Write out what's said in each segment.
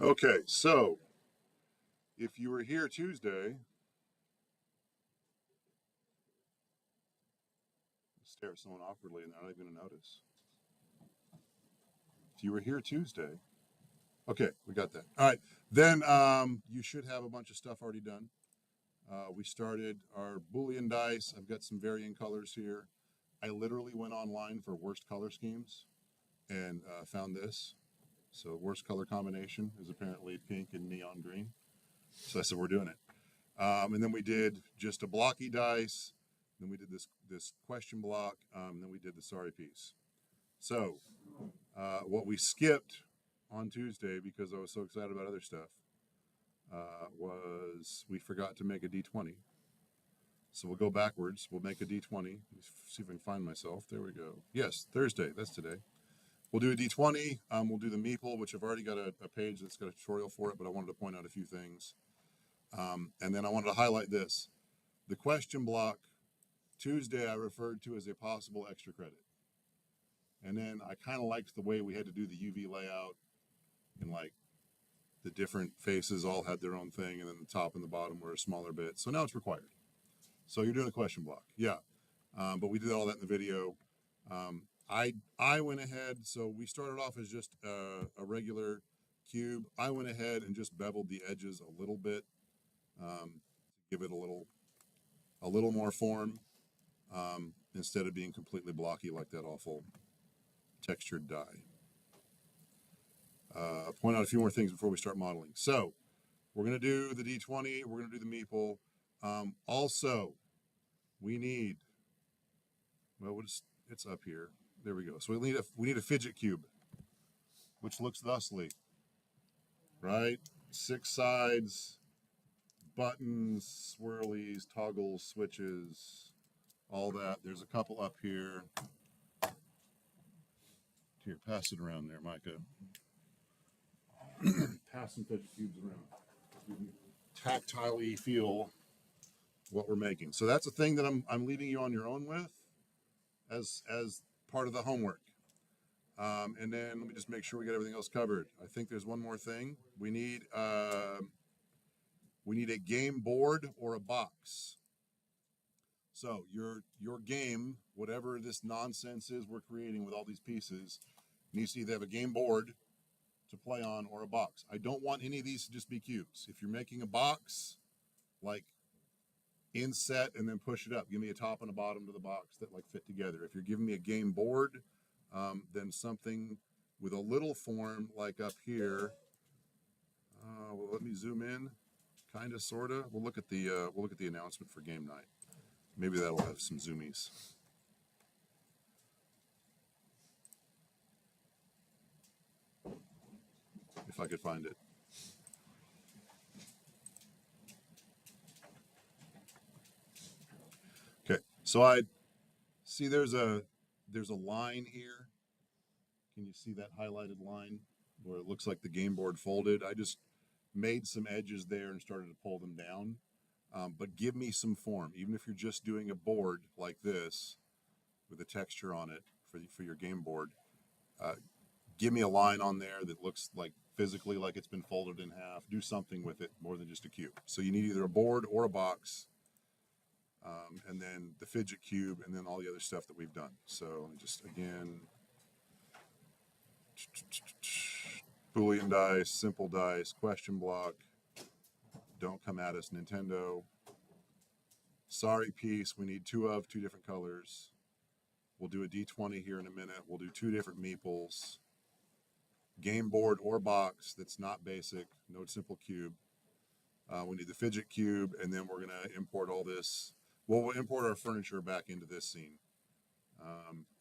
Okay, so if you were here Tuesday, stare at someone awkwardly and they're not even going to notice. If you were here Tuesday, okay, we got that. All right, then you should have a bunch of stuff already done. We started our Boolean dice. I've got some varying colors here. I literally went online for worst color schemes and found this. So worst color combination is apparently pink and neon green. So I said we're doing it. And then we did just a blocky dice. Then we did this question block. Then we did the sorry piece. So what we skipped on Tuesday because I was so excited about other stuff was we forgot to make a D20. So we'll go backwards. We'll make a D20. See if I can find myself. There we go. Yes, Thursday. That's today. We'll do a D20. We'll do the meeple, which I've already got a page that's got a tutorial for it, but I wanted to point out a few things. And then I wanted to highlight this. The question block Tuesday I referred to as a possible extra credit. And then I kind of liked the way we had to do the UV layout and like the different faces all had their own thing, and then the top and the bottom were a smaller bit. So now it's required. So you're doing a question block. Yeah. But we did all that in the video. I went ahead. So we started off as just a regular cube. I went ahead and just beveled the edges a little bit, to give it a little more form, instead of being completely blocky like that awful textured die. Point out a few more things before we start modeling. So we're going to do the D20. We're going to do the meeple. Also, we need, well, it's up here. There we go. So we need a fidget cube, which looks thusly, right? 6 sides, buttons, swirlies, toggles, switches, all that. There's a couple up here. Here, pass it around there, Micah. Pass some fidget cubes around. Tactilely feel what we're making. So that's a thing that I'm leaving you on your own with as part of the homework. And then let me just make sure we get everything else covered. I think there's one more thing. We need a game board or a box. So your game, whatever this nonsense is we're creating with all these pieces, needs to either have a game board to play on or a box. I don't want any of these to just be cubes. If you're making a box, like inset and then push it up. Give me a top and a bottom to the box that like fit together. If you're giving me a game board, then something with a little form like up here. Well, let me zoom in, kind of, sorta. We'll look at the announcement for game night. Maybe that'll have some zoomies. If I could find it. Okay, so I see there's a line here. Can you see that highlighted line where it looks like the game board folded? I just made some edges there and started to pull them down. But give me some form, even if you're just doing a board like this with a texture on it for your game board. Give me a line on there that looks like physically like it's been folded in half. Do something with it more than just a cube. So you need either a board or a box, and then the fidget cube, and then all the other stuff that we've done. So just again, Boolean dice, simple dice, question block. Don't come at us, Nintendo. Sorry piece, we need two different colors. We'll do a D20 here in a minute. We'll do 2 different meeples. Game board or box that's not basic, no simple cube. We need the fidget cube, and then we're going to import all this. Well, we'll import our furniture back into this scene,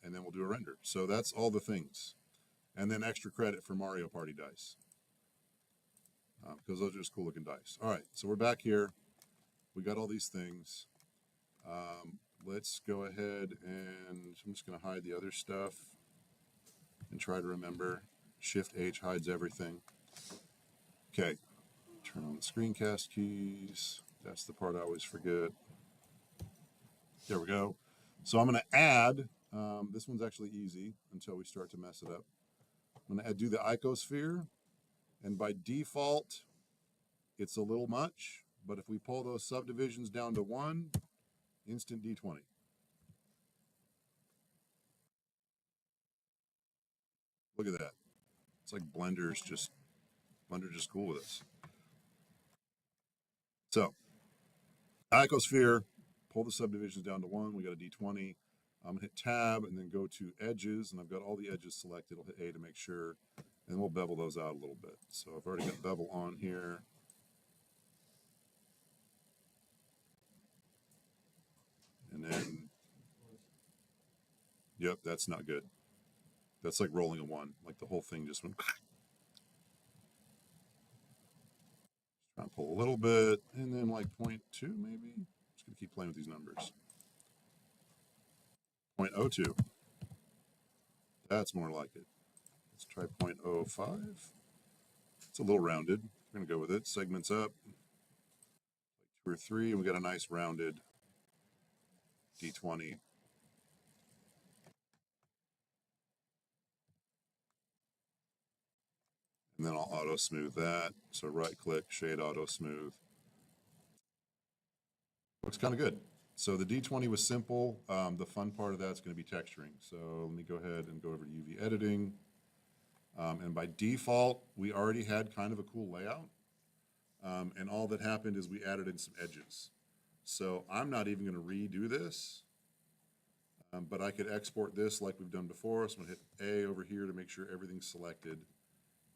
and then we'll do a render. So that's all the things. And then extra credit for Mario Party dice, because those are just cool looking dice. All right, so we're back here. We got all these things. Let's go ahead and I'm just going to hide the other stuff and try to remember. Shift H hides everything. Okay, turn on the screencast keys. That's the part I always forget. There we go. So I'm going to add, this one's actually easy until we start to mess it up. I'm going to do the icosphere. And by default, it's a little much, but if we pull those subdivisions down to 1, instant D20. Look at that. It's like Blender's just cool with us. So, icosphere, pull the subdivisions down to 1. We got a D20. I'm gonna hit tab and then go to edges, and I've got all the edges selected. I'll hit A to make sure, and we'll bevel those out a little bit. So I've already got bevel on here. And then, yep, that's not good. That's like rolling a 1. Like the whole thing just went. Try and pull a little bit, and then like 0.2 maybe. Just gonna keep playing with these numbers. 0.02. That's more like it. Let's try 0.05. It's a little rounded. We're gonna go with it. Segments up. Like 2 or 3, and we got a nice rounded D20. And then I'll auto smooth that. So right click, shade auto smooth. Looks kind of good. So the D20 was simple. The fun part of that's going to be texturing. So let me go ahead and go over to UV editing. And by default, we already had kind of a cool layout. And all that happened is we added in some edges. So I'm not even going to redo this. But I could export this like we've done before. So I'm going to hit A over here to make sure everything's selected.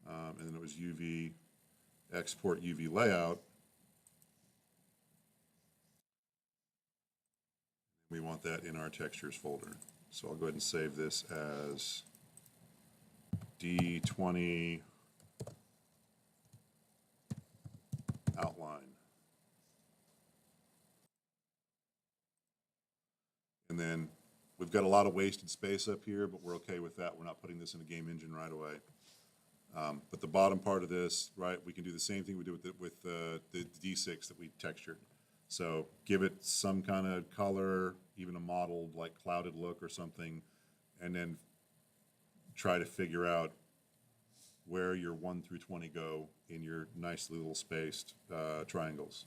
And then it was UV, export UV layout. We want that in our textures folder. So I'll go ahead and save this as D20 outline. And then we've got a lot of wasted space up here, but we're okay with that. We're not putting this in a game engine right away. But the bottom part of this, right, we can do the same thing we do with the D6 that we textured. So give it some kind of color, even a mottled, like clouded look or something, and then try to figure out where your 1 through 20 go in your nicely little spaced triangles.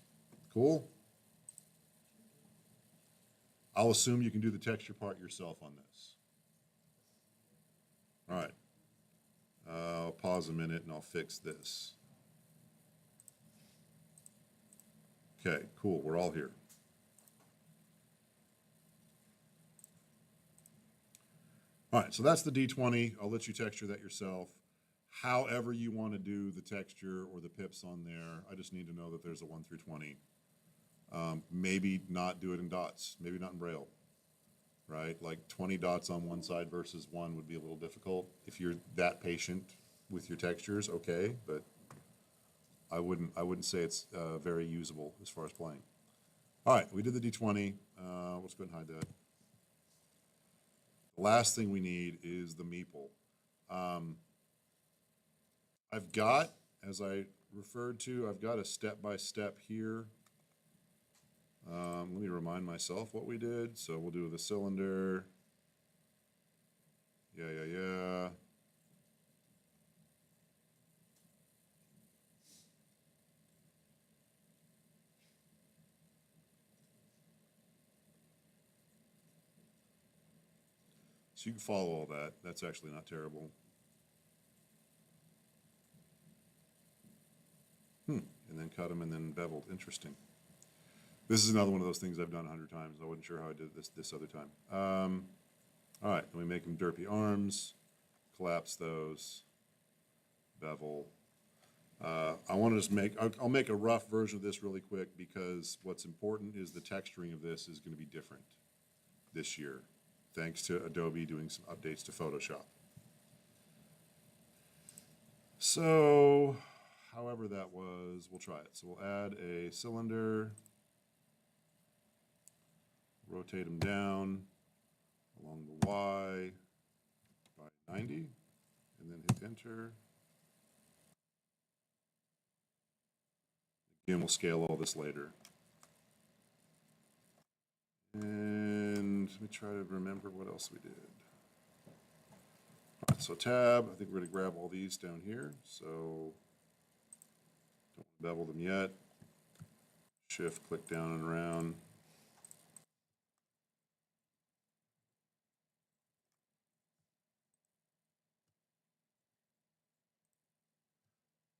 Cool? I'll assume you can do the texture part yourself on this. All right. I'll pause a minute and I'll fix this. Okay, cool. We're all here. All right, so that's the D20. I'll let you texture that yourself. However you want to do the texture or the pips on there, I just need to know that there's a 1 through 20. Maybe not do it in dots, maybe not in Braille, right? Like 20 dots on one side versus 1 would be a little difficult. If you're that patient with your textures, okay, but I wouldn't say it's very usable as far as playing. All right, we did the D20. Let's go ahead and hide that. The last thing we need is the meeple. I've got, as I referred to, I've got a step-by-step here. Let me remind myself what we did. So we'll do the cylinder. Yeah. So you can follow all that. That's actually not terrible. And then cut them and then beveled. Interesting. This is another one of those things I've done 100 times. I wasn't sure how I did this other time. All right, and we make them derpy arms, collapse those, bevel. I want to just I'll make a rough version of this really quick because what's important is the texturing of this is going to be different this year, thanks to Adobe doing some updates to Photoshop. So, however that was, we'll try it. So we'll add a cylinder, rotate them down along the Y by 90, and then hit enter. Again, we'll scale all this later. And let me try to remember what else we did. All right, so tab, I think we're going to grab all these down here. So Bevel them yet. Shift, click down and around.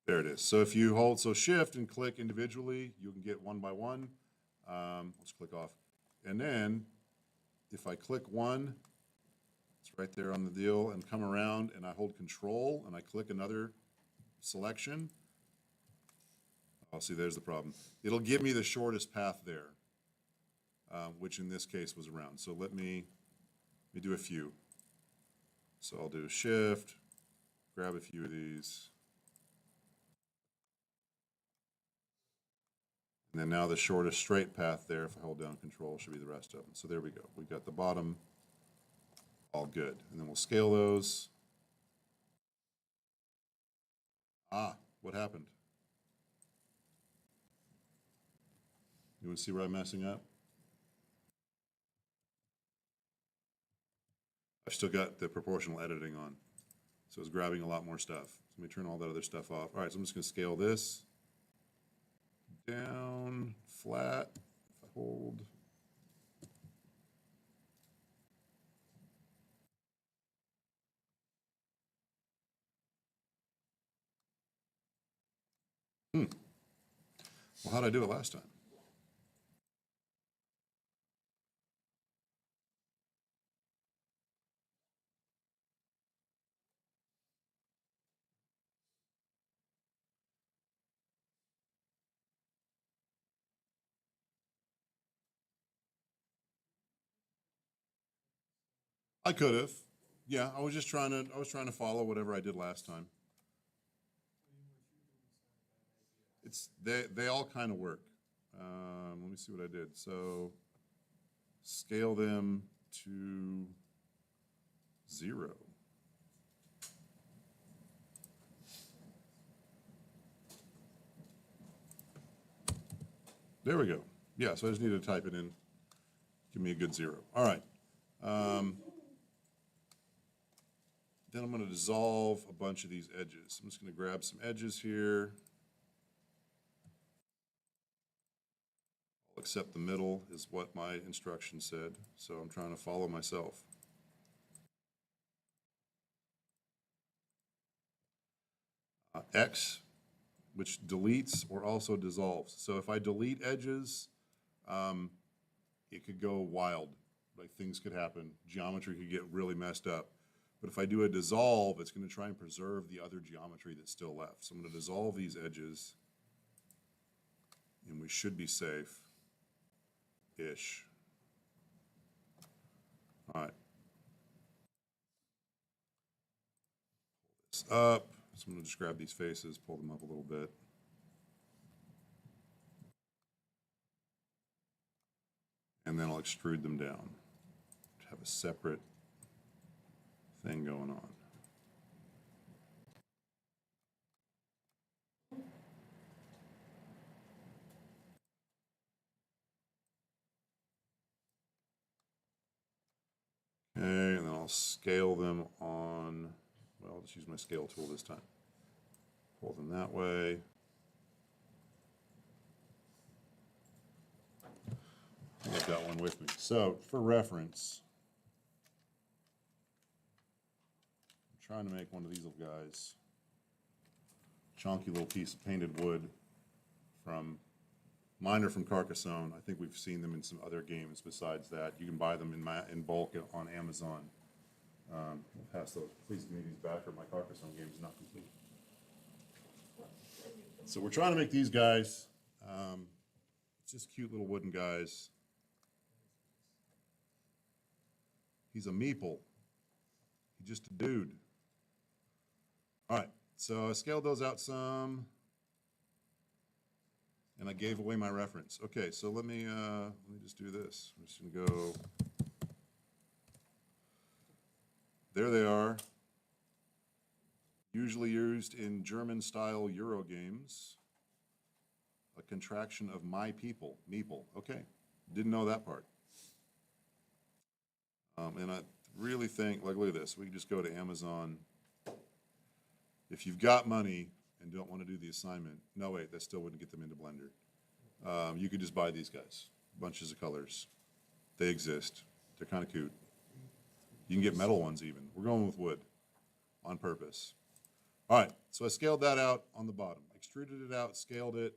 There it is. So if you hold, so shift and click individually, you can get one by one. Let's click off. And then if I click one, it's right there on the deal, and come around and I hold control and I click another selection. Oh, see, there's the problem. It'll give me the shortest path there, which in this case was around. So let me do a few. So I'll do shift, grab a few of these. And then now the shortest straight path there, if I hold down control, should be the rest of them. So there we go. We've got the bottom all good. And then we'll scale those. Ah, what happened? You want to see where I'm messing up? I've still got the proportional editing on. So it's grabbing a lot more stuff. So let me turn all that other stuff off. All right, so I'm just going to scale this down, flat, if I hold. Well, how'd I do it last time? I could have. Yeah, I was trying to follow whatever I did last time. They all kind of work. Let me see what I did. So scale them to 0. There we go. Yeah, so I just need to type it in. Give me a good 0. All right. Then I'm going to dissolve a bunch of these edges. I'm just going to grab some edges here. I'll accept the middle is what my instruction said. So I'm trying to follow myself. X, which deletes or also dissolves. So if I delete edges, it could go wild. Like things could happen. Geometry could get really messed up. But if I do a dissolve, it's going to try and preserve the other geometry that's still left. So I'm going to dissolve these edges, and we should be safe-ish. All right. Pull this up. So I'm going to just grab these faces, pull them up a little bit. And then I'll extrude them down to have a separate thing going on. Okay, and then I'll scale them on, well, I'll just use my scale tool this time. Pull them that way. I've got one with me. So, for reference, I'm trying to make one of these little guys. Chunky little piece of painted wood from, mine are from Carcassonne. I think we've seen them in some other games besides that. You can buy them in bulk on Amazon. I'll pass those. Please give me these back or my Carcassonne game is not complete. So we're trying to make these guys, just cute little wooden guys. He's a meeple. He's just a dude. All right, so I scaled those out some, and I gave away my reference. Okay, so let me just do this. I'm just gonna go. There they are. Usually used in German-style Euro games. A contraction of my people, meeple. Okay, didn't know that part. And I really think, like, look at this. We can just go to Amazon. If you've got money and don't want to do the assignment, no, wait, that still wouldn't get them into Blender. You could just buy these guys, bunches of colors. They exist. They're kind of cute. You can get metal ones even. We're going with wood on purpose. All right, so I scaled that out on the bottom, extruded it out, scaled it,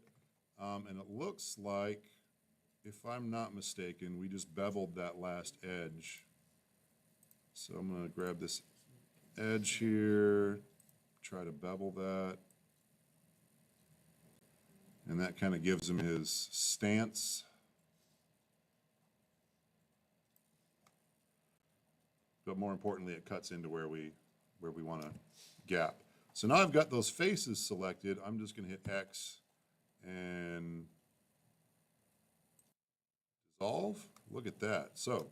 and it looks like, if I'm not mistaken, we just beveled that last edge. So I'm going to grab this edge here, try to bevel that. And that kind of gives him his stance. But more importantly, it cuts into where we want to gap. So now I've got those faces selected. I'm just going to hit X and dissolve. Look at that. So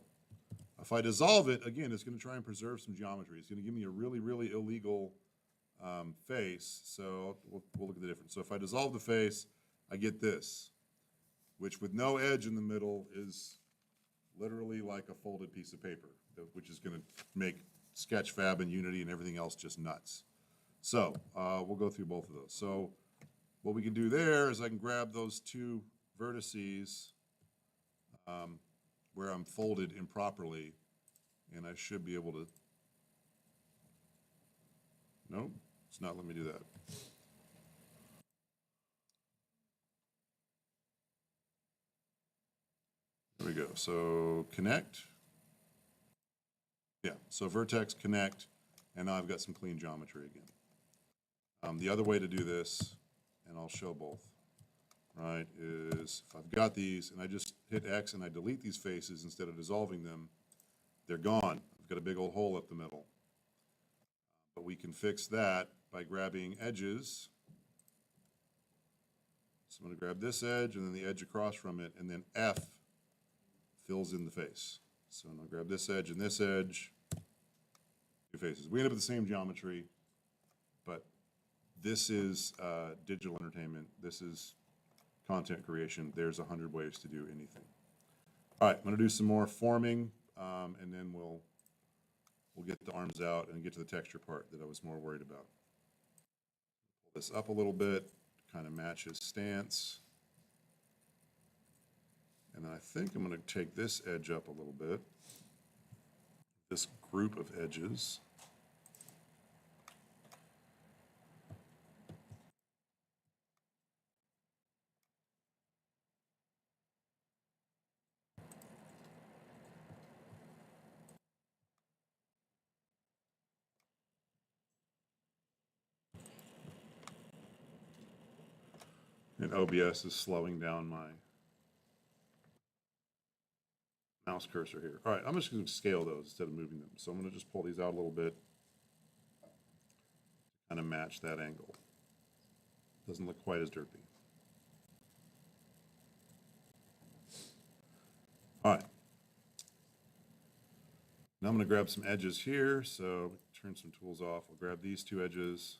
if I dissolve it, again, it's going to try and preserve some geometry. It's going to give me a really, really illegal face. So we'll look at the difference. So if I dissolve the face, I get this, which with no edge in the middle is literally like a folded piece of paper, which is going to make Sketchfab and Unity and everything else just nuts. So we'll go through both of those. So what we can do there is I can grab those two vertices where I'm folded improperly, and I should be able to, nope, it's not letting me do that. There we go. So connect. Yeah, so vertex, connect, and now I've got some clean geometry again. The other way to do this, and I'll show both, right, is if I've got these and I just hit X and I delete these faces instead of dissolving them, they're gone. I've got a big old hole up the middle. But we can fix that by grabbing edges. So I'm going to grab this edge and then the edge across from it, and then F fills in the face. So I'm going to grab this edge and this edge, two faces. We end up with the same geometry, but this is digital entertainment. This is content creation. There's 100 ways to do anything. All right, I'm going to do some more forming, and then we'll get the arms out and get to the texture part that I was more worried about. Pull this up a little bit, kind of match his stance. And then I think I'm going to take this edge up a little bit, this group of edges. And OBS is slowing down my mouse cursor here. All right, I'm just going to scale those instead of moving them. So I'm going to just pull these out a little bit to kind of match that angle. Doesn't look quite as derpy. All right. Now I'm going to grab some edges here. So turn some tools off. I'll grab these two edges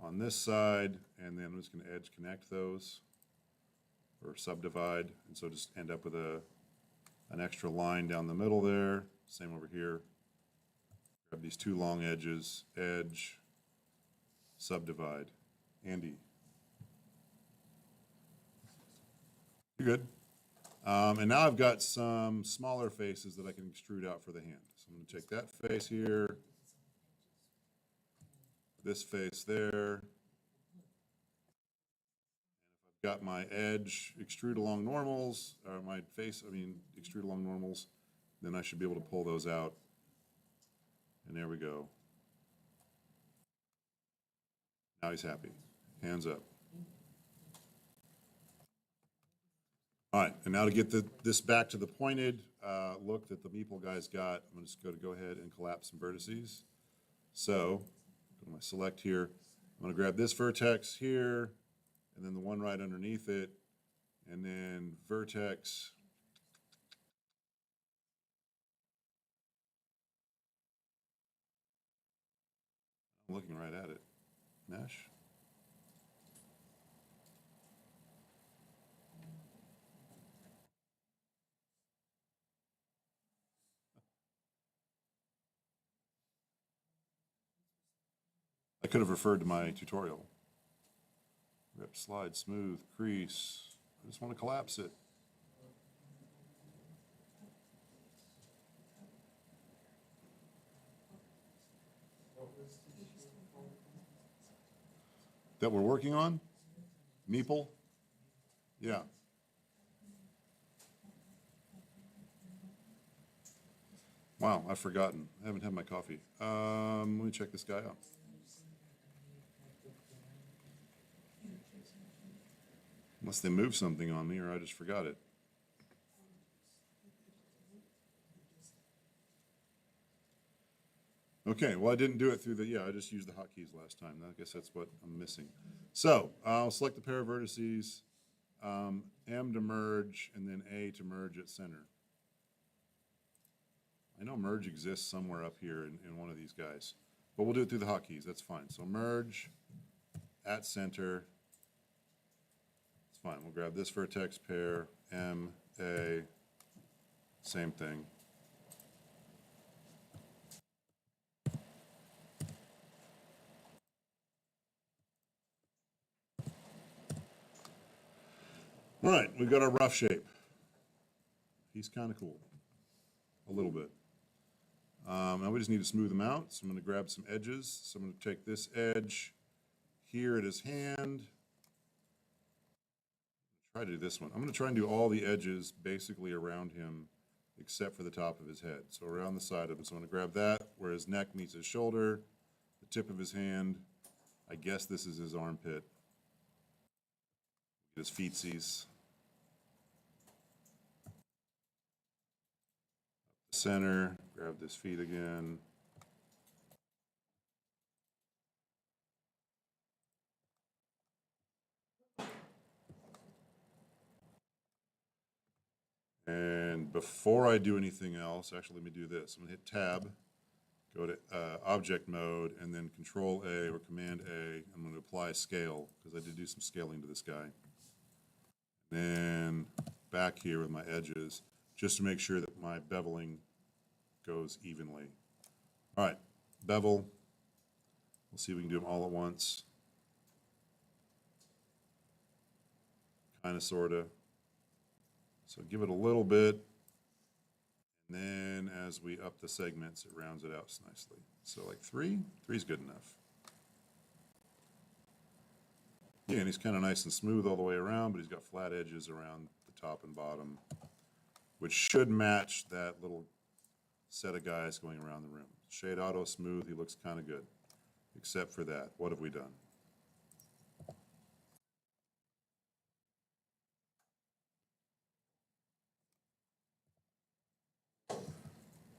on this side, and then I'm just going to edge connect those or subdivide, and so just end up with an extra line down the middle there. Same over here. Grab these two long edges, edge, subdivide. Andy. You're good. And now I've got some smaller faces that I can extrude out for the hand. So I'm going to take that face here, this face there. And if I've got my edge extrude along normals, or my face, extrude along normals, then I should be able to pull those out. And there we go. Now he's happy. Hands up. All right, and now to get this back to the pointed look that the Meeple guys got, I'm just going to go ahead and collapse some vertices. So, go to my select here. I'm going to grab this vertex here, and then the one right underneath it, and then vertex. I'm looking right at it. Mesh. I could have referred to my tutorial. Rip, slide, smooth, crease. I just want to collapse it. That we're working on? Meeple? Yeah. Wow, I've forgotten. I haven't had my coffee. Let me check this guy out. Unless they moved something on me or I just forgot it. Okay, well, I didn't do it through the, I just used the hotkeys last time. I guess that's what I'm missing. So I'll select the pair of vertices, M to merge, and then A to merge at center. I know merge exists somewhere up here in one of these guys, but we'll do it through the hotkeys. That's fine. So merge at center. It's fine. We'll grab this vertex pair, M, A, same thing. All right, we've got our rough shape. He's kind of cool, a little bit. Now we just need to smooth him out. So I'm going to grab some edges. So I'm going to take this edge here at his hand. Try to do this one. I'm going to try and do all the edges basically around him except for the top of his head. So around the side of him. So I'm going to grab that where his neck meets his shoulder, the tip of his hand. I guess this is his armpit. His feetsies. Center, grab this feet again. And before I do anything else, actually let me do this. I'm gonna hit Tab, go to Object Mode, and then Control A or Command A. I'm gonna apply scale, because I did do some scaling to this guy. Then back here with my edges, just to make sure that my beveling goes evenly. All right, bevel. We'll see if we can do them all at once. Kind of, sort of. So give it a little bit. And then as we up the segments, it rounds it out nicely. So like 3? 3 is good enough. Yeah, and he's kind of nice and smooth all the way around, but he's got flat edges around the top and bottom, which should match that little set of guys going around the room. Shade auto smooth, he looks kind of good. Except for that, what have we done?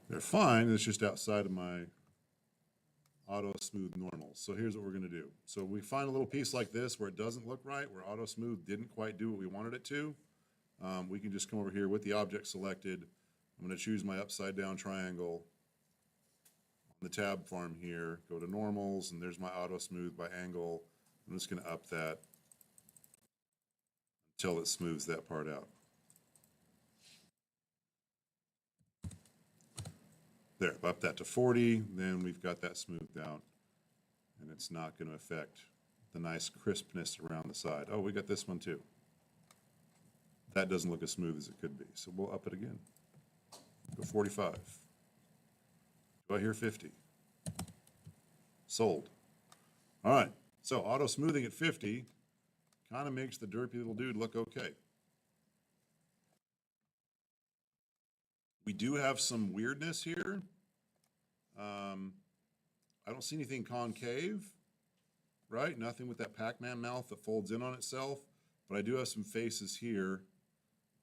They're fine, it's just outside of my auto smooth normals. So here's what we're gonna do. So we find a little piece like this where it doesn't look right, where auto smooth didn't quite do what we wanted it to. We can just come over here with the object selected. I'm gonna choose my upside down triangle on the tab farm here, go to normals, and there's my auto smooth by angle. I'm just gonna up that until it smooths that part out. There, up that to 40, then we've got that smoothed out, and it's not going to affect the nice crispness around the side. Oh, we got this one too. That doesn't look as smooth as it could be, so we'll up it again. Go 45. Do I hear 50? Sold. All right, so auto smoothing at 50 kind of makes the derpy little dude look okay. We do have some weirdness here. I don't see anything concave, right? Nothing with that Pac-Man mouth that folds in on itself, but I do have some faces here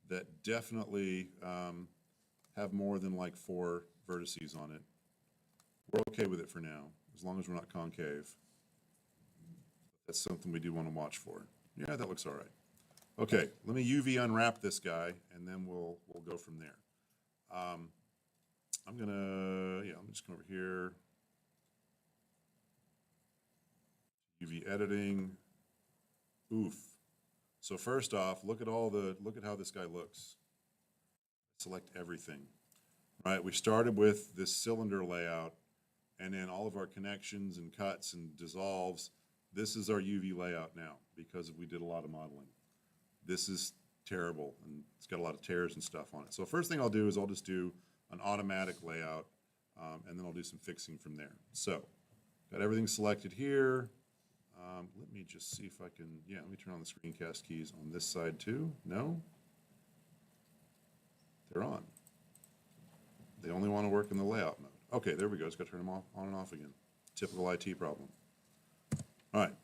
that definitely have more than like 4 vertices on it. We're okay with it for now, as long as we're not concave. That's something we do want to watch for. Yeah, that looks all right. Okay, let me UV unwrap this guy, and then we'll go from there. I'm just come over here. UV editing. Oof. So first off, look at how this guy looks. Select everything. Right, we started with this cylinder layout, and then all of our connections and cuts and dissolves This is our UV layout now because we did a lot of modeling. This is terrible, and it's got a lot of tears and stuff on it. So first thing I'll do is I'll just do an automatic layout, and then I'll do some fixing from there. So got everything selected here. Let me just see if I can, yeah, let me turn on the screencast keys on this side too. No? They're on. They only want to work in the layout mode. Okay, there we go. Just got to turn them off, on and off again. Typical IT problem. All right,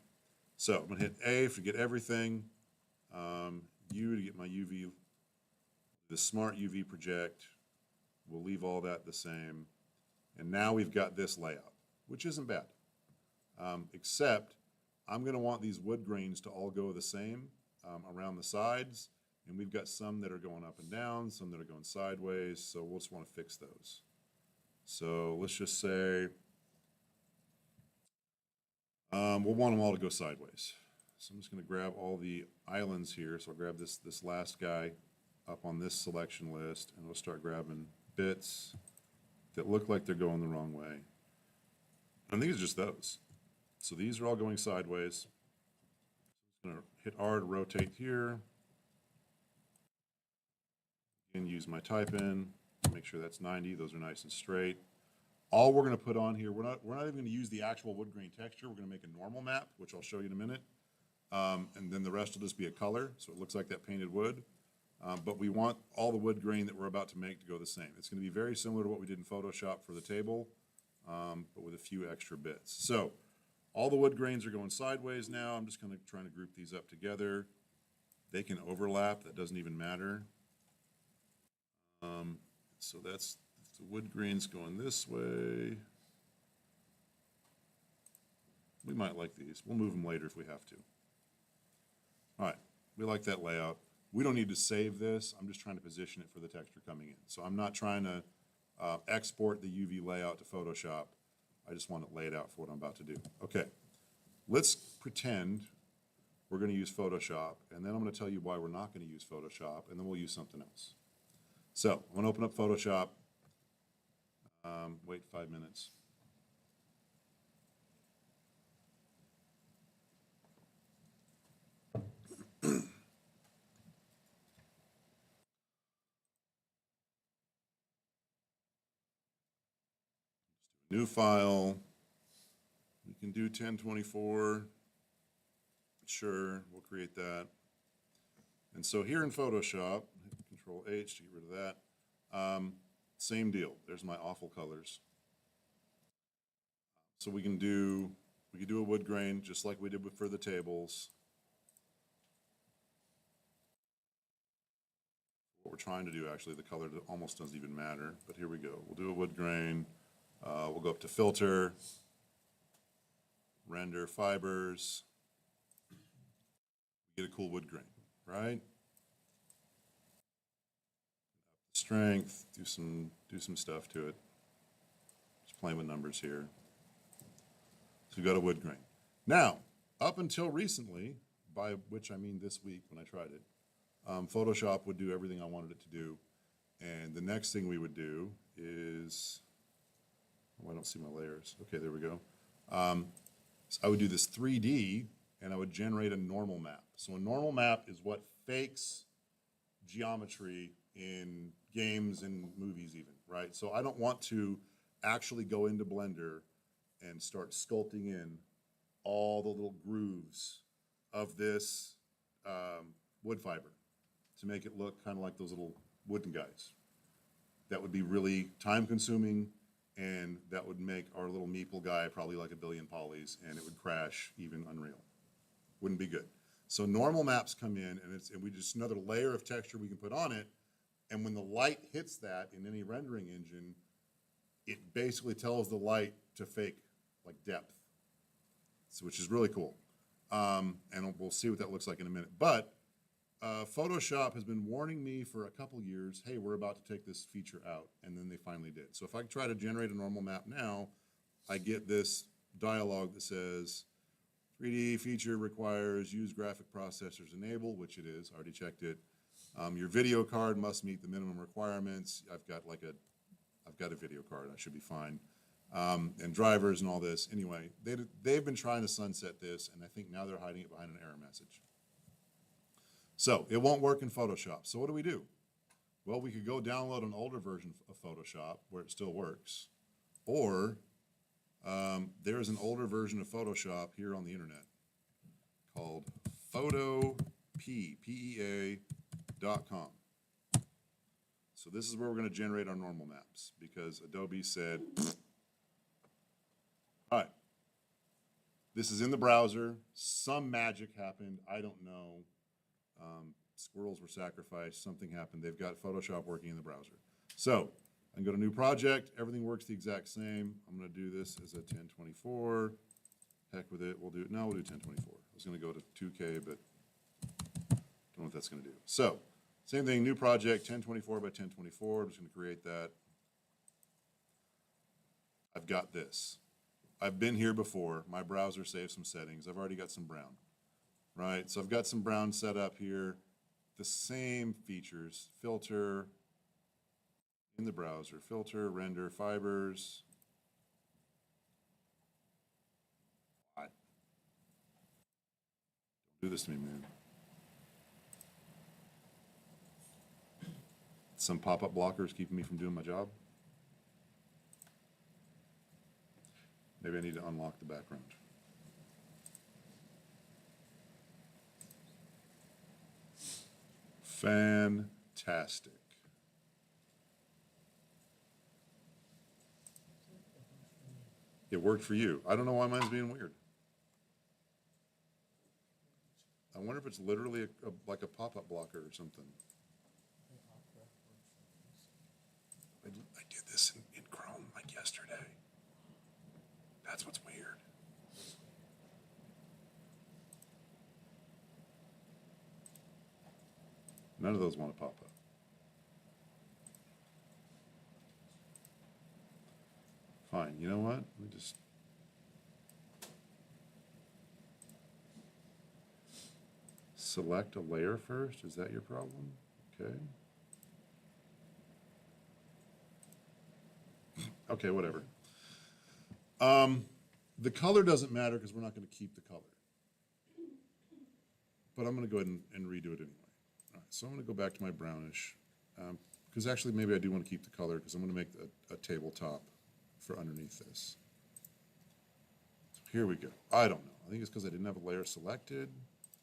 so I'm going to hit A to get everything, U to get my UV, the smart UV project. We'll leave all that the same. And now we've got this layout, which isn't bad, except I'm going to want these wood grains to all go the same around the sides. And we've got some that are going up and down, some that are going sideways, so we'll just want to fix those. So let's just say we'll want them all to go sideways. So I'm just going to grab all the islands here. So I'll grab this last guy up on this selection list, and we'll start grabbing bits that look like they're going the wrong way. I think it's just those. So these are all going sideways. I'm going to hit R to rotate here. And use my type in, make sure that's 90. Those are nice and straight. All we're going to put on here, we're not even going to use the actual wood grain texture. We're going to make a normal map, which I'll show you in a minute. And then the rest will just be a color, so it looks like that painted wood. But we want all the wood grain that we're about to make to go the same. It's going to be very similar to what we did in Photoshop for the table, but with a few extra bits. So all the wood grains are going sideways now. I'm just going to try to group these up together. They can overlap. That doesn't even matter. So that's the wood grains going this way. We might like these. We'll move them later if we have to. All right, we like that layout. We don't need to save this. I'm just trying to position it for the texture coming in. So I'm not trying to export the UV layout to Photoshop. I just want it laid out for what I'm about to do. Okay, let's pretend we're going to use Photoshop, and then I'm going to tell you why we're not going to use Photoshop, and then we'll use something else. So I'm going to open up Photoshop. Wait 5 minutes. New file. We can do 1024. Sure, we'll create that. And so here in Photoshop, hit Control H to get rid of that. Same deal. There's my awful colors. So we can do a wood grain just like we did for the tables. What we're trying to do, actually, the color almost doesn't even matter. But here we go. We'll do a wood grain. We'll go up to Filter, Render Fibers. Get a cool wood grain, right? Strength, do some stuff to it. Just playing with numbers here. So we've got a wood grain. Now, up until recently, by which I mean this week when I tried it, Photoshop would do everything I wanted it to do. And the next thing we would do is, oh, I don't see my layers. Okay, there we go. So I would do this 3D, and I would generate a normal map. So a normal map is what fakes geometry in games and movies even, right? So I don't want to actually go into Blender and start sculpting in all the little grooves of this wood fiber to make it look kind of like those little wooden guys. That would be really time consuming, and that would make our little meeple guy probably like a billion polys, and it would crash even Unreal. Wouldn't be good. So normal maps come in, and we just another layer of texture we can put on it. And when the light hits that in any rendering engine, it basically tells the light to fake like depth, so, which is really cool. And we'll see what that looks like in a minute. But Photoshop has been warning me for a couple years, hey, we're about to take this feature out, and then they finally did. So if I try to generate a normal map now, I get this dialog that says, 3D feature requires use graphic processors enable, which it is, I already checked it. Your video card must meet the minimum requirements. I've got a video card, I should be fine. and drivers and all this. Anyway, they've been trying to sunset this, and I think now they're hiding it behind an error message. So it won't work in Photoshop. So what do? Well, we could go download an older version of Photoshop where it still works, or there's an older version of Photoshop here on the internet called photopea.com. So this is where we're going to generate our normal maps because Adobe said, all right, this is in the browser. Some magic happened. I don't know. Squirrels were sacrificed. Something happened. They've got Photoshop working in the browser. So I can go to new project. Everything works the exact same. I'm going to do this as a 1024. Heck with it. We'll do 1024. I was going to go to 2K, but don't know what that's going to do. So same thing, new project, 1024 by 1024. I'm just going to create that. I've got this. I've been here before. My browser saved some settings. I've already got some brown, right? So I've got some brown set up here. The same features, filter in the browser, filter, render, fibers. What? Don't do this to me, man. Some pop-up blockers keeping me from doing my job. Maybe I need to unlock the background. Fantastic. It worked for you. I don't know why mine's being weird. I wonder if it's literally like a pop-up blocker or something. I did this in Chrome like yesterday. That's what's weird. None of those want to pop up. Fine, you know what? Let me just... select a layer first. Is that your problem? Okay. Okay, whatever. The color doesn't matter because we're not going to keep the color. But I'm going to go ahead and redo it anyway. All right, so I'm going to go back to my brownish. Because actually maybe I do want to keep the color because I'm going to make a tabletop for underneath this. So here we go. I don't know. I think it's because I didn't have a layer selected.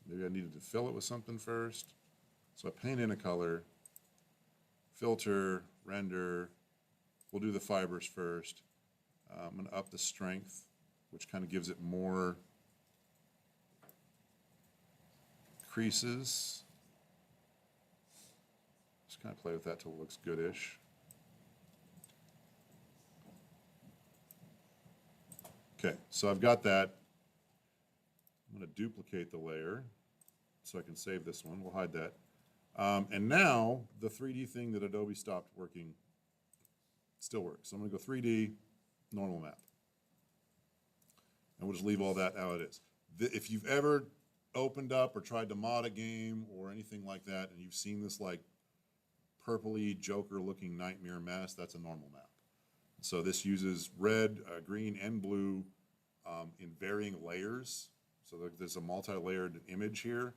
Maybe I needed to fill it with something first. So I paint in a color, filter, render. We'll do the fibers first. I'm going to up the strength, which kind of gives it more creases. Just kind of play with that till it looks goodish. Okay, so I've got that. I'm going to duplicate the layer so I can save this one. We'll hide that. And now the 3D thing that Adobe stopped working still works. So I'm going to go 3D, normal map. And we'll just leave all that how it is. If you've ever opened up or tried to mod a game or anything like that, and you've seen this like purpley Joker-looking nightmare mess, that's a normal map. So this uses red, green, and blue in varying layers. So there's a multi-layered image here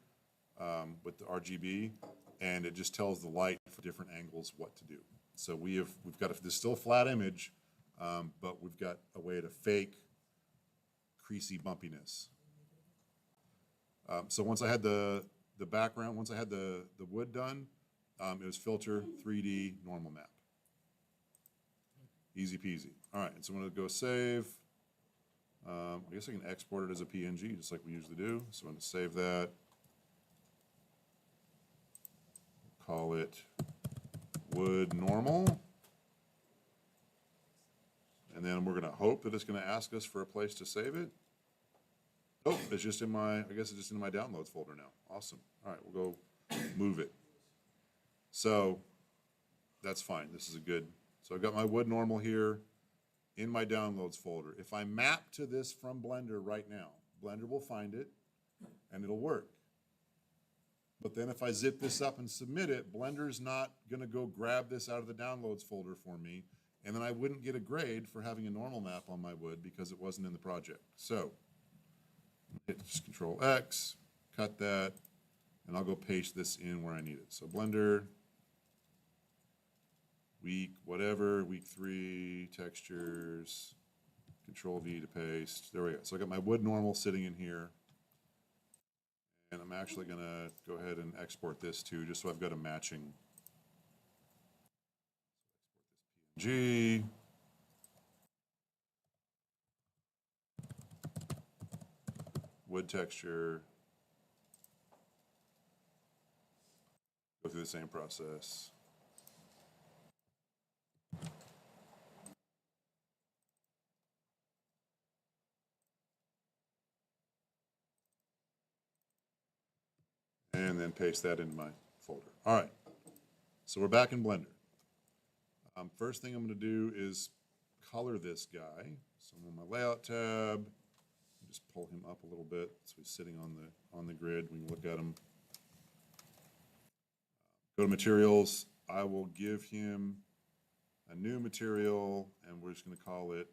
with the RGB, and it just tells the light for different angles what to do. So we've got this still flat image, but we've got a way to fake creasy bumpiness. So once I had the background, once I had the wood done, it was filter, 3D, normal map. Easy peasy. All right, so I'm going to go save. I guess I can export it as a PNG, just like we usually do. So I'm going to save that. Call it wood normal. And then we're going to hope that it's going to ask us for a place to save it. Oh, it's just in my, I guess it's just in my downloads folder now. Awesome. All right, we'll go move it. So that's fine. This is a good, so I've got my wood normal here in my downloads folder. If I map to this from Blender right now, Blender will find it and it'll work. But then if I zip this up and submit it, Blender's not going to go grab this out of the downloads folder for me And then I wouldn't get a grade for having a normal map on my wood because it wasn't in the project. So hit just Control X, cut that, and I'll go paste this in where I need it. So Blender, week, whatever, week 3, textures, Control V to paste. There we go. So I got my wood normal sitting in here. And I'm actually going to go ahead and export this too, just so I've got a matching PNG. Wood texture. Go through the same process. And then paste that into my folder. All right, so we're back in Blender. First thing I'm going to do is color this guy. So I'm on my layout tab. Just pull him up a little bit so he's sitting on the grid. We can look at him. Go to materials. I will give him a new material, and we're just going to call it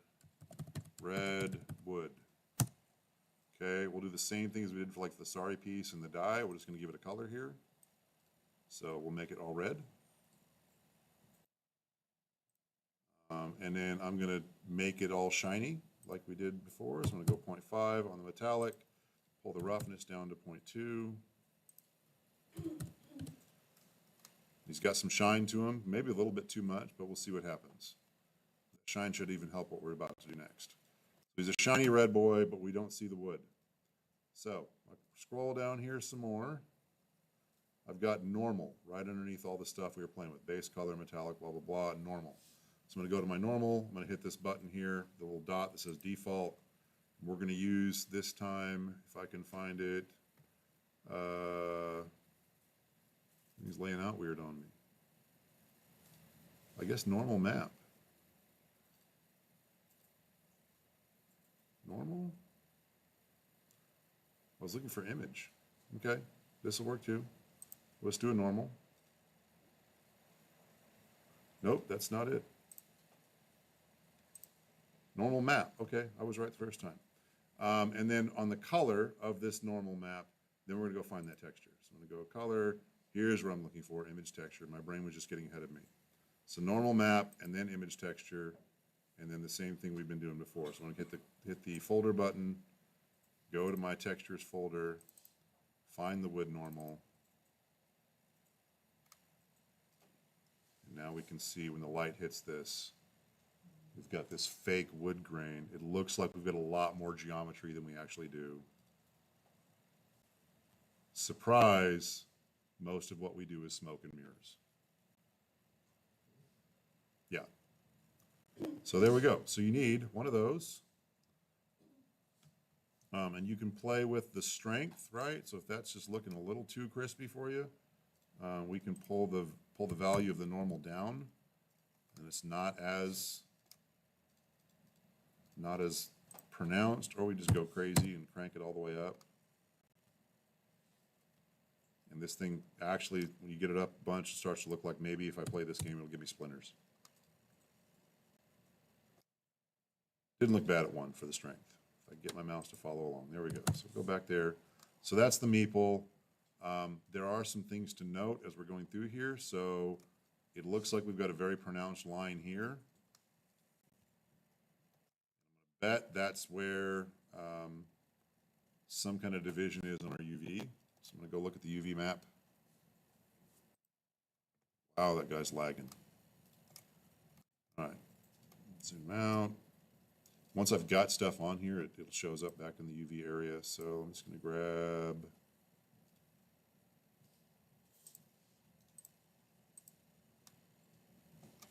red wood. Okay, we'll do the same thing as we did for like the sorry piece and the die. We're just going to give it a color here. So we'll make it all red. And then I'm going to make it all shiny like we did before. So I'm going to go 0.5 on the metallic, pull the roughness down to 0.2. He's got some shine to him, maybe a little bit too much, but we'll see what happens. Shine should even help what we're about to do next. So he's a shiny red boy, but we don't see the wood. So I scroll down here some more. I've got normal right underneath all the stuff we were playing with, base color, metallic, blah, blah, blah, and normal. So I'm going to go to my normal. I'm going to hit this button here, the little dot that says default. We're going to use this time, if I can find it. He's laying out weird on me. I guess normal map. Normal? I was looking for image. Okay, this will work too. Let's do a normal. Nope, that's not it. Normal map. Okay, I was right the first time. And then on the color of this normal map, then we're going to go find that texture. So I'm going to go color. Here's what I'm looking for, image texture. My brain was just getting ahead of me. So normal map and then image texture, and then the same thing we've been doing before. So I'm going to hit the folder button, go to my textures folder, find the wood normal. And now we can see when the light hits this, we've got this fake wood grain. It looks like we've got a lot more geometry than we actually do. Surprise, most of what we do is smoke and mirrors. Yeah. So there we go. So you need one of those. And you can play with the strength, right? So if that's just looking a little too crispy for you, we can pull the value of the normal down, and it's not as pronounced, or we just go crazy and crank it all the way up. And this thing actually, when you get it up a bunch, it starts to look like maybe if I play this game, it'll give me splinters. Didn't look bad at 1 for the strength. If I get my mouse to follow along. There we go. So go back there. So that's the meeple. There are some things to note as we're going through here. So it looks like we've got a very pronounced line here. I'm going to bet that's where some kind of division is on our UV. So I'm going to go look at the UV map. Wow, that guy's lagging. All right, zoom out. Once I've got stuff on here, it shows up back in the UV area. So I'm just going to grab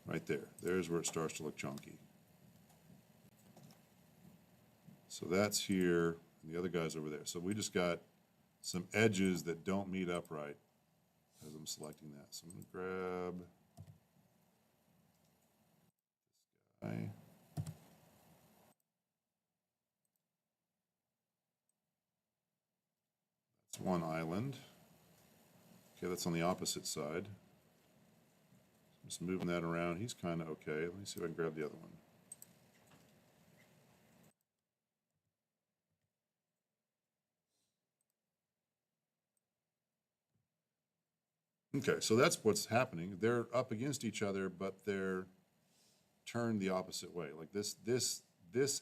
right there. There's where it starts to look chunky. So that's here, and the other guy's over there. So we just got some edges that don't meet up right as I'm selecting that. So I'm going to grab this guy. That's one island. Okay, that's on the opposite side. Just moving that around. He's kind of okay. Let me see if I can grab the other one. Okay, so that's what's happening. They're up against each other, but they're turned the opposite way. Like this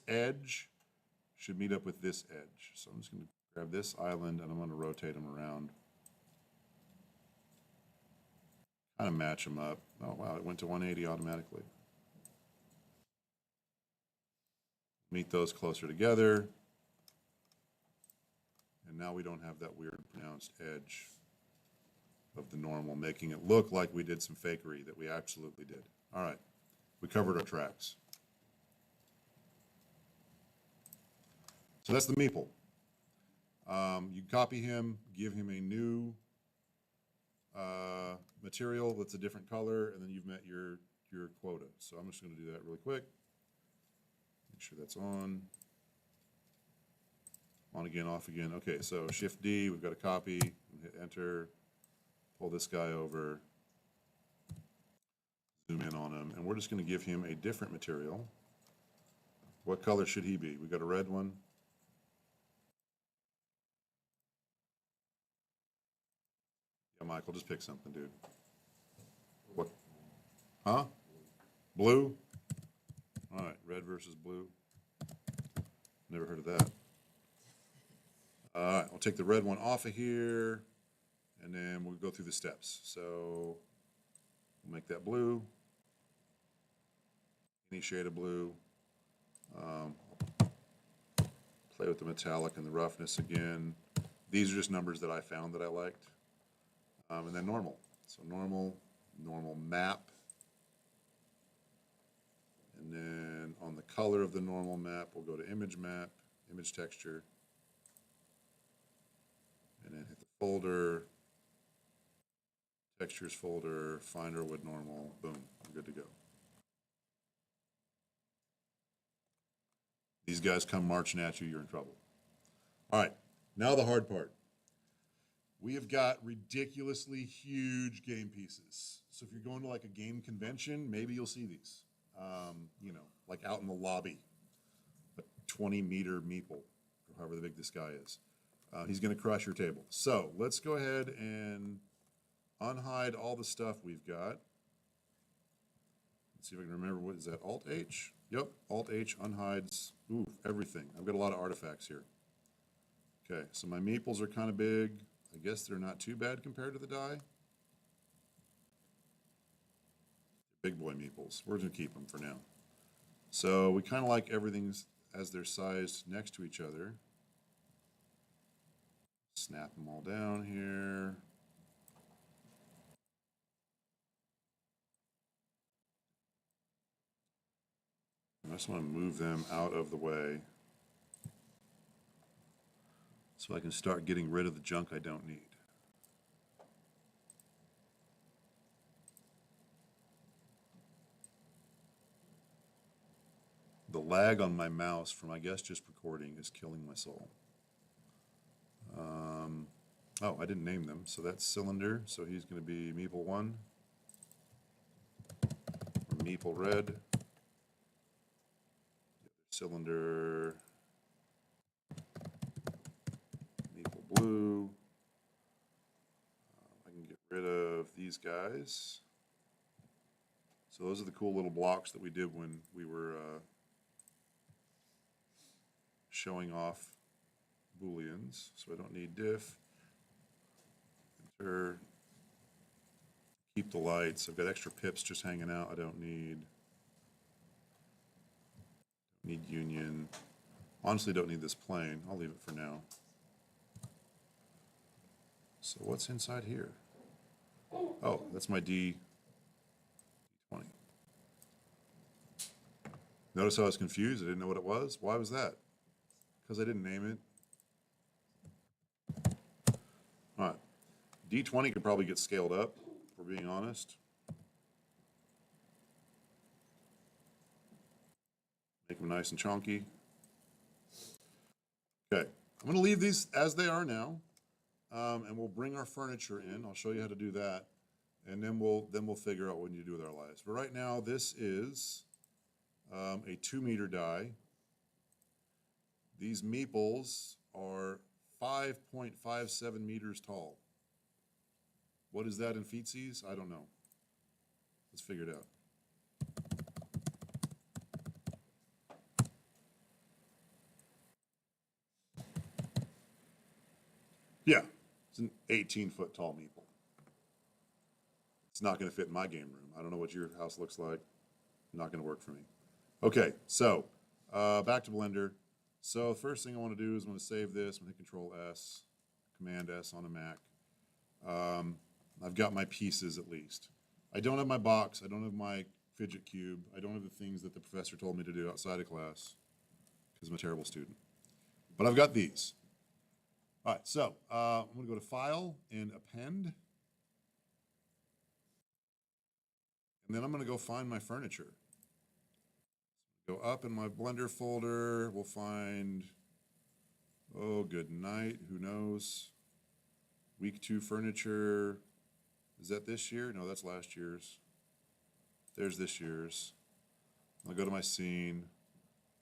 edge should meet up with this edge. So I'm just going to grab this island and I'm going to rotate them around. Kind of match them up. Oh wow, it went to 180 automatically. Meet those closer together. And now we don't have that weird pronounced edge of the normal, making it look like we did some fakery that we absolutely did. All right, we covered our tracks. So that's the meeple. You copy him, give him a new material that's a different color, and then you've met your quota. So I'm just going to do that really quick. Make sure that's on. On again, off again. Okay, so Shift D, we've got a copy. Hit Enter. Pull this guy over. Zoom in on him, and we're just going to give him a different material. What color should he be? We got a red one. Yeah, Michael, just pick something, dude. What? Huh? Blue? All right, red versus blue. Never heard of that. All right, I'll take the red one off of here, and then we'll go through the steps. So we'll make that blue. Any shade of blue. Play with the metallic and the roughness again. These are just numbers that I found that I liked. And then normal. So normal map. And then on the color of the normal map, we'll go to image map, image texture. And then hit the folder, textures folder, finder with normal, boom, we're good to go. These guys come marching at you, you're in trouble. All right, now the hard part. We have got ridiculously huge game pieces. So if you're going to like a game convention, maybe you'll see these. You know, like out in the lobby, a 20-meter meeple, or however big this guy is. He's going to crush your table. So let's go ahead and unhide all the stuff we've got. Let's see if I can remember, what is that, Alt-H? Yep, Alt-H unhides, everything. I've got a lot of artifacts here. Okay, so my meeples are kind of big. I guess they're not too bad compared to the die. Big boy meeples. We're going to keep them for now. So we kind of like everything as they're sized next to each other. Snap them all down here. I just want to move them out of the way so I can start getting rid of the junk I don't need. The lag on my mouse from, I guess, just recording is killing my soul. Oh, I didn't name them, so that's cylinder, so he's going to be Meeple 1, or Meeple Red, cylinder, Meeple Blue. I can get rid of these guys. So those are the cool little blocks that we did when we were showing off booleans. So I don't need diff. Enter. Keep the lights. I've got extra pips just hanging out. I don't need union. Honestly, don't need this plane. I'll leave it for now. So what's inside here? Oh, that's my D20. Notice how I was confused. I didn't know what it was. Why was that? Because I didn't name it. All right. D20 could probably get scaled up, if we're being honest. Make them nice and chunky. Okay. I'm going to leave these as they are now, and we'll bring our furniture in. I'll show you how to do that. and then we'll figure out what we need to do with our lives. But right now, this is a 2-meter die. These meeples are 5.57 meters tall. What is that in feetsies? I don't know. Let's figure it out. Yeah, it's an 18-foot tall meeple. It's not going to fit in my game room. I don't know what your house looks like. Not going to work for me. Okay, so back to Blender. So the first thing I want to do is I'm going to save this. I'm going to hit Control S, Command S on a Mac. I've got my pieces at least. I don't have my box. I don't have my fidget cube. I don't have the things that the professor told me to do outside of class because I'm a terrible student. But I've got these. All right, so I'm going to go to File and Append. And then I'm going to go find my furniture. Go up in my Blender folder. We'll find, oh, good night. Who knows? Week 2 furniture. Is that this year? No, that's last year's. There's this year's. I'll go to my scene.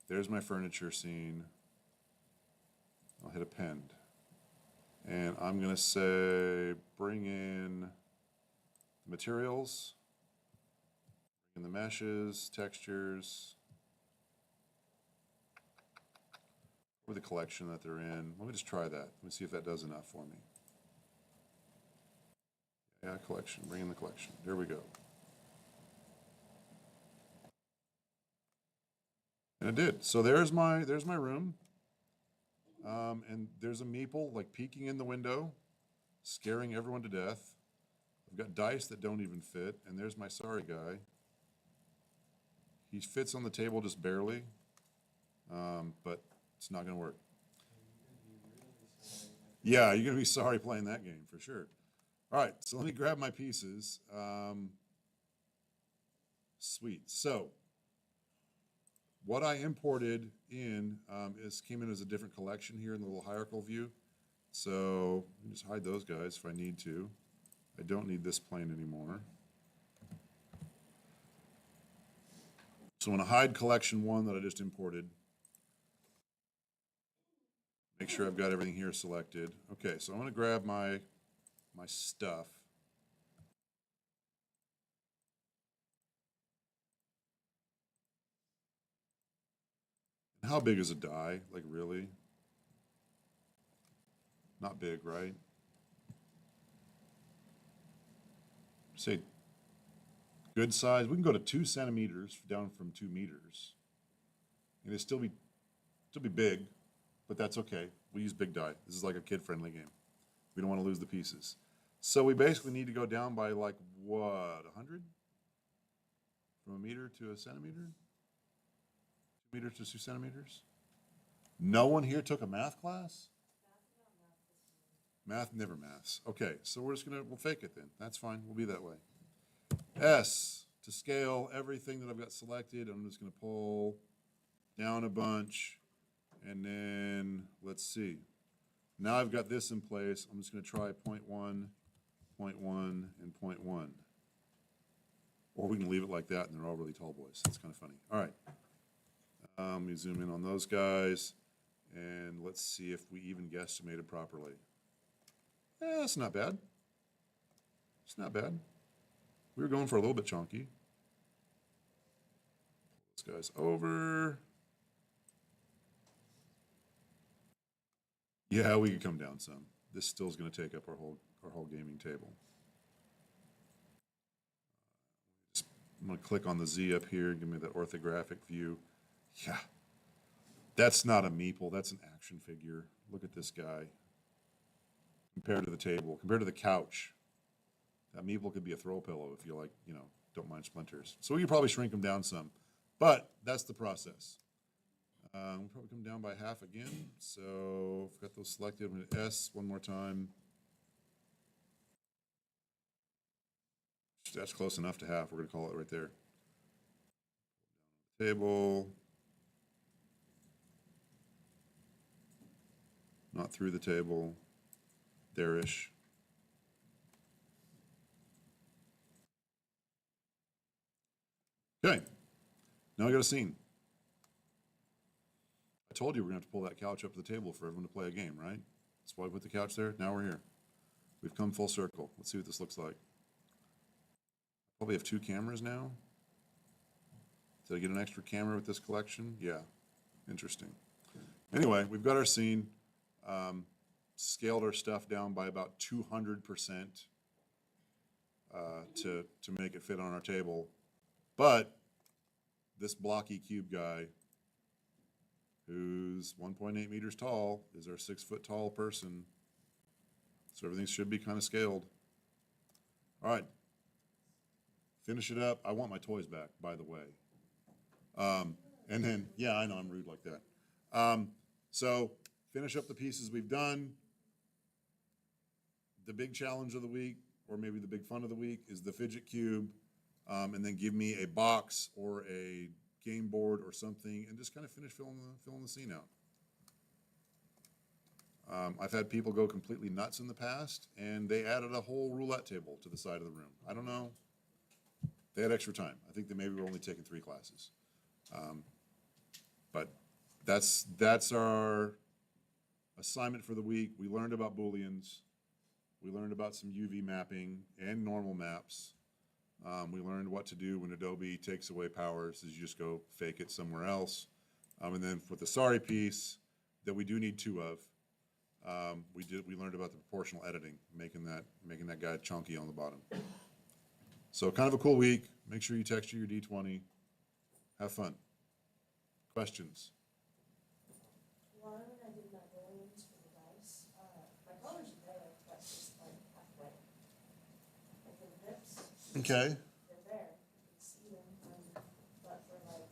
There's my furniture scene. I'll hit Append. And I'm going to say, bring in materials, bring in the meshes, textures, or the collection that they're in. Let me just try that. Let me see if that does enough for me. Yeah, collection. Bring in the collection. There we go. And it did. So there's my room. And there's a meeple like peeking in the window, scaring everyone to death. I've got dice that don't even fit. And there's my sorry guy. He fits on the table just barely, but it's not going to work. Yeah, you're going to be sorry playing that game for sure. All right, so let me grab my pieces. Sweet. So what I imported in came in as a different collection here in the little hierarchical view. So let me just hide those guys if I need to. I don't need this plane anymore. So I'm going to hide collection 1 that I just imported. Make sure I've got everything here selected. Okay, so I'm going to grab my stuff. How big is a die? Like really? Not big, right? Say good size. We can go to 2 centimeters down from 2 meters. And it'd still be big, but that's okay. We use big die. This is like a kid-friendly game. We don't want to lose the pieces. So we basically need to go down by like what, 100? From a meter to a centimeter? 2 meters to 2 centimeters? No one here took a math class? Math never maths. Okay, so we'll fake it then. That's fine. We'll be that way. S to scale everything that I've got selected. I'm just going to pull down a bunch, and then let's see. Now I've got this in place. I'm just going to try 0.1, 0.1, and 0.1. Or we can leave it like that, and they're all really tall boys. That's kind of funny. All right. Let me zoom in on those guys, and let's see if we even guesstimated properly. That's not bad. It's not bad. We were going for a little bit chunky. Pull those guys over. Yeah, we could come down some. This still is going to take up our whole gaming table. I'm going to click on the Z up here, give me that orthographic view. Yeah, that's not a meeple, that's an action figure. Look at this guy. Compared to the table, compared to the couch. That meeple could be a throw pillow if you like, don't mind splinters. So we could probably shrink them down some, but that's the process. We'll probably come down by half again. So I've got those selected. I'm going to S one more time. That's close enough to half. We're going to call it right there. Table. Not through the table. There-ish. Okay, now I got a scene. I told you we're gonna have to pull that couch up to the table for everyone to play a game, right? That's why I put the couch there. Now we're here. We've come full circle. Let's see what this looks like. Probably have 2 cameras now. Did I get an extra camera with this collection? Yeah, interesting. Anyway, we've got our scene. Scaled our stuff down by about 200% to make it fit on our table. But this blocky cube guy, who's 1.8 meters tall, is our 6-foot tall person. So everything should be kind of scaled. All right. Finish it up. I want my toys back, by the way. And then, yeah, I know I'm rude like that. So finish up the pieces we've done. The big challenge of the week, or maybe the big fun of the week, is the fidget cube. And then give me a box or a game board or something, and just kind of finish filling the scene out. I've had people go completely nuts in the past, and they added a whole roulette table to the side of the room. I don't know. They had extra time. I think they maybe were only taking 3 classes. But that's our assignment for the week. We learned about Booleans. We learned about some UV mapping and normal maps. We learned what to do when Adobe takes away powers, is you just go fake it somewhere else. And then with the sorry piece that we do need 2 of, we learned about the proportional editing, making that guy chunky on the bottom. So kind of a cool week. Make sure you texture your D20. Have fun. Questions? Well, when I did my rollings for the dice, my colors are there, but just like halfway. Like for the pips, Okay. they're there, you can see them, but for like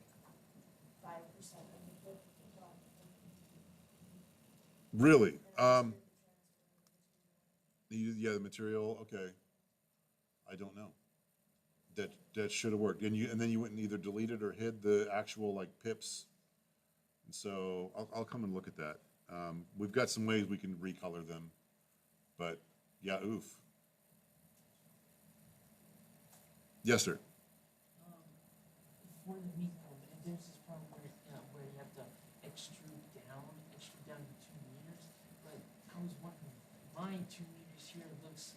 5% of the pip, it's not. Really? And I just did the transfer of the material. Yeah, the material. Okay. I don't know. That should have worked. And then you went and either deleted or hid the actual like pips. And so I'll come and look at that. We've got some ways we can recolor them, but yeah, oof. Yes, sir. For the meatball, there's this problem where you have to extrude down to 2 meters. But I was wondering, my 2 meters here looks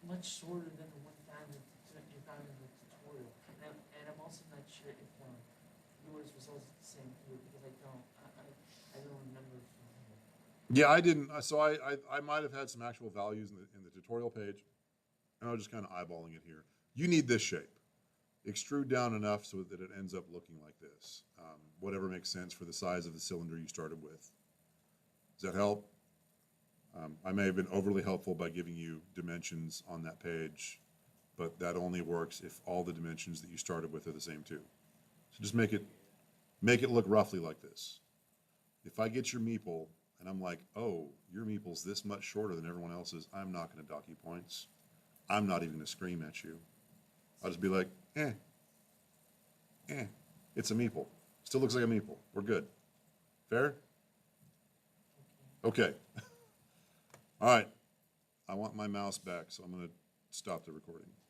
much shorter than the one found in you found in the tutorial. And I'm also not sure if yours was also the same here, because I don't remember from here. Yeah, I didn't. So I might have had some actual values in the tutorial page, and I was just kind of eyeballing it here. You need this shape. Extrude down enough so that it ends up looking like this. Whatever makes sense for the size of the cylinder you started with. Does that help? I may have been overly helpful by giving you dimensions on that page, but that only works if all the dimensions that you started with are the same too. So just make it look roughly like this. If I get your meeple and I'm like, oh, your meeple's this much shorter than everyone else's, I'm not going to dock you points. I'm not even going to scream at you. I'll just be like, it's a meeple. Still looks like a meeple. We're good. Fair? Okay. All right. I want my mouse back, so I'm going to stop the recording.